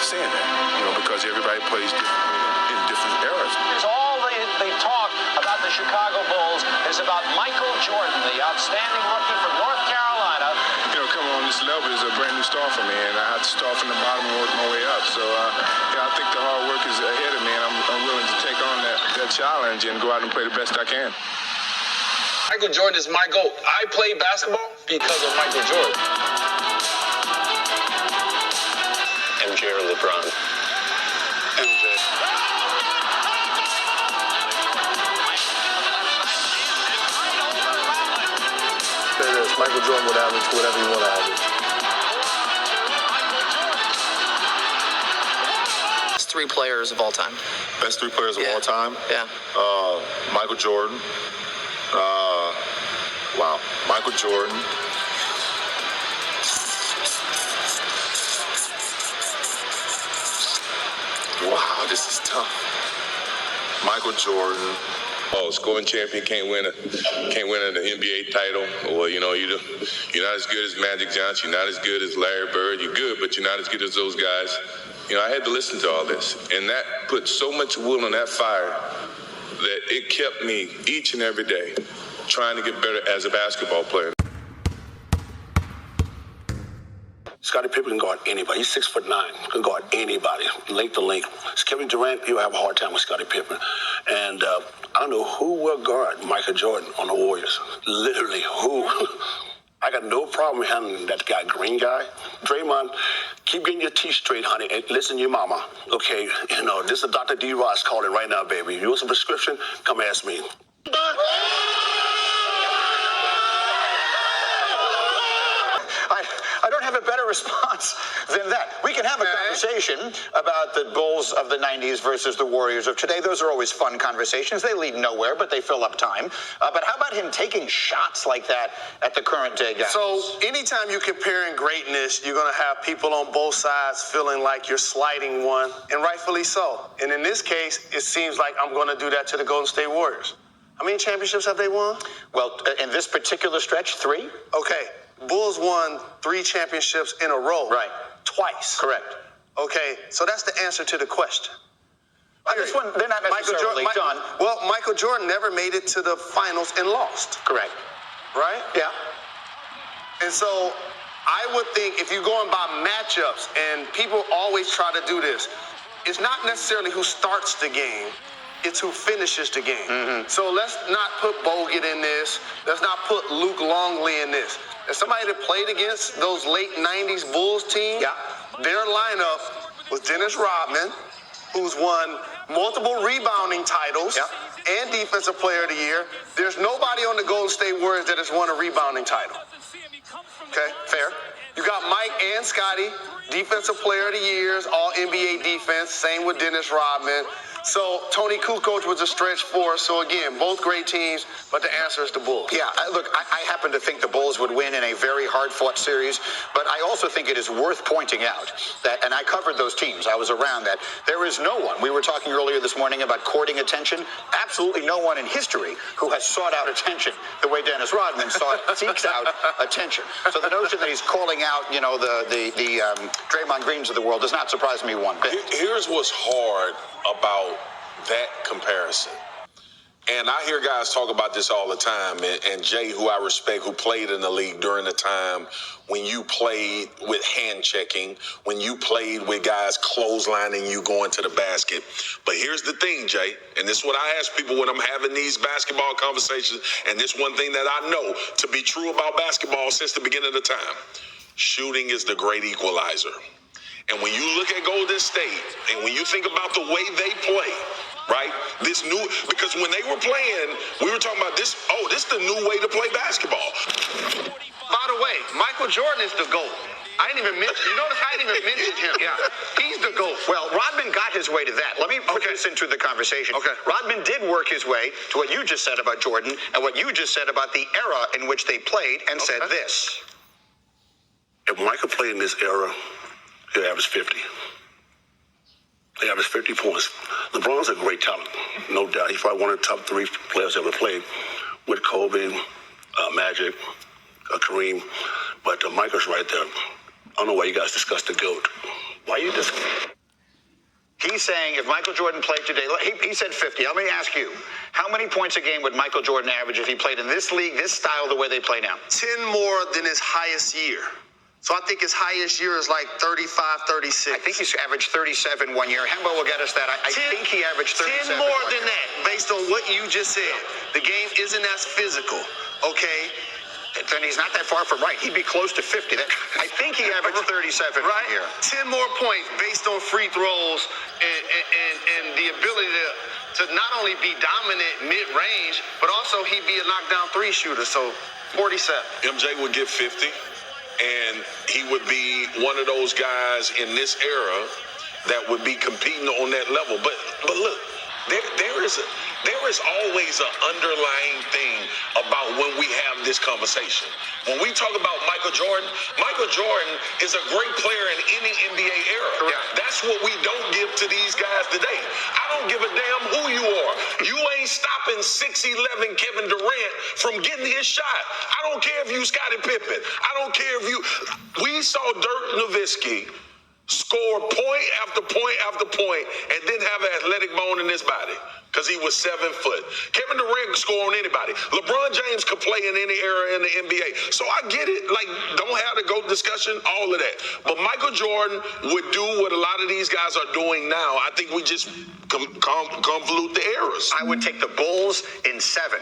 not saying that, because everybody plays in different eras. All the talk about the Chicago Bulls is about Michael Jordan, the outstanding rookie from North Carolina. Coming on this level is a brand new start for me, and I have to start from the bottom and work my way up. So, I think the hard work is ahead of me, and I'm willing to take on that challenge and go out and play the best I can. Michael Jordan is my GOAT. I play basketball because of Michael Jordan. MJ or LeBron? MJ. Say this, Michael Jordan would average whatever you want to average. Best three players of all time. Best three players of all time? Yeah. Michael Jordan. Michael Jordan. Wow, this is tough. Michael Jordan. Scoring champion can't win an NBA title. Or you're not as good as Magic Johnson. You're not as good as Larry Bird. You're good, but you're not as good as those guys. I had to listen to all this, and that put so much wood on that fire that it kept me each and every day trying to get better as a basketball player. Scottie Pippen can guard anybody. He's 6'9", can guard anybody, link to link. Kevin Durant, you'll have a hard time with Scottie Pippen. And I don't know who will guard Michael Jordan on the Warriors. Literally, who? I got no problem handling that guy, green guy. Draymond, keep getting your teeth straight, honey, and listen to your mama. Okay, this is Dr. D. Ross calling right now, baby. You want some prescription? Come ask me. I don't have a better response than that. We can have a conversation about the Bulls of the 90s versus the Warriors of today. Those are always fun conversations. They lead nowhere, but they fill up time. But how about him taking shots like that at the current day guys? So anytime you're comparing greatness, you're going to have people on both sides feeling like you're slighting one, and rightfully so. And in this case, it seems like I'm going to do that to the Golden State Warriors. How many championships have they won? Well, in this particular stretch, 3. Okay. Bulls won 3 championships in a row. Right. Twice. Correct. Okay, so that's the answer to the question. This one, they're not necessarily done. Well, Michael Jordan never made it to the finals and lost. Correct. Right? Yeah. And so I would think if you're going by matchups, and people always try to do this, it's not necessarily who starts the game. It's who finishes the game. Mm-hmm. So let's not put Bogut in this. Let's not put Luke Longley in this. As somebody that played against those late 90s Bulls team, their lineup was Dennis Rodman, who's won multiple rebounding titles and Defensive Player of the Year. There's nobody on the Golden State Warriors that has won a rebounding title. Okay, fair. You got Mike and Scotty, Defensive Player of the Years, all NBA defense. Same with Dennis Rodman. So Tony Kukoc was a stretch 4. So again, both great teams, but the answer is the Bulls. Yeah, look, I happen to think the Bulls would win in a very hard-fought series, but I also think it is worth pointing out that, and I covered those teams, I was around that, there is no one, we were talking earlier this morning about courting attention, absolutely no one in history who has sought out attention the way Dennis Rodman seeks out attention. So the notion that he's calling out, the Draymond Greens of the world does not surprise me one bit. Here's what's hard about that comparison. And I hear guys talk about this all the time, and Jay, who I respect, who played in the league during the time when you played with hand checking, when you played with guys clotheslining you going to the basket. But here's the thing, Jay, and this is what I ask people when I'm having these basketball conversations, and this one thing that I know to be true about basketball since the beginning of the time: shooting is the great equalizer. And when you look at Golden State, and when you think about the way they play, right? Because when they were playing, we were talking about this is the new way to play basketball. By the way, Michael Jordan is the GOAT. I didn't even mention, I didn't even mention him. Yeah, he's the GOAT. Well, Rodman got his way to that. Let me put this into the conversation. Okay. Rodman did work his way to what you just said about Jordan and what you just said about the era in which they played, and said this. If Michael played in this era, he'll average 50. He averaged 50 points. LeBron's a great talent, no doubt. He's probably one of the top 3 players ever played with Kobe, Magic, Kareem. But Michael's right there. I don't know why you guys discuss the GOAT. Why you just... He's saying if Michael Jordan played today, he said 50. Let me ask you, how many points a game would Michael Jordan average if he played in this league, this style, the way they play now? 10 more than his highest year. So I think his highest year is like 35, 36. I think he's averaged 37 one year. Hembo will get us that. I think he averaged 37. 10 more than that, based on what you just said. The game isn't as physical, okay? Then he's not that far from right. He'd be close to 50. I think he averaged 37 right here. 10 more points based on free throws and the ability to not only be dominant mid-range, but also he'd be a knockdown three shooter. So 47. MJ would get 50, and he would be one of those guys in this era that would be competing on that level. But look, there is always an underlying thing about when we have this conversation. When we talk about Michael Jordan is a great player in any NBA era. Correct. That's what we don't give to these guys today. I don't give a damn who you are. You ain't stopping 6'11" Kevin Durant from getting his shot. I don't care if you Scottie Pippen. I don't care if you... We saw Dirk Nowitzki score point after point after point and didn't have an athletic bone in his body because he was 7 foot. Kevin Durant could score on anybody. LeBron James could play in any era in the NBA. So I get it. Like, don't have the GOAT discussion, all of that. But Michael Jordan would do what a lot of these guys are doing now. I think we just convolute the eras. I would take the Bulls in 7.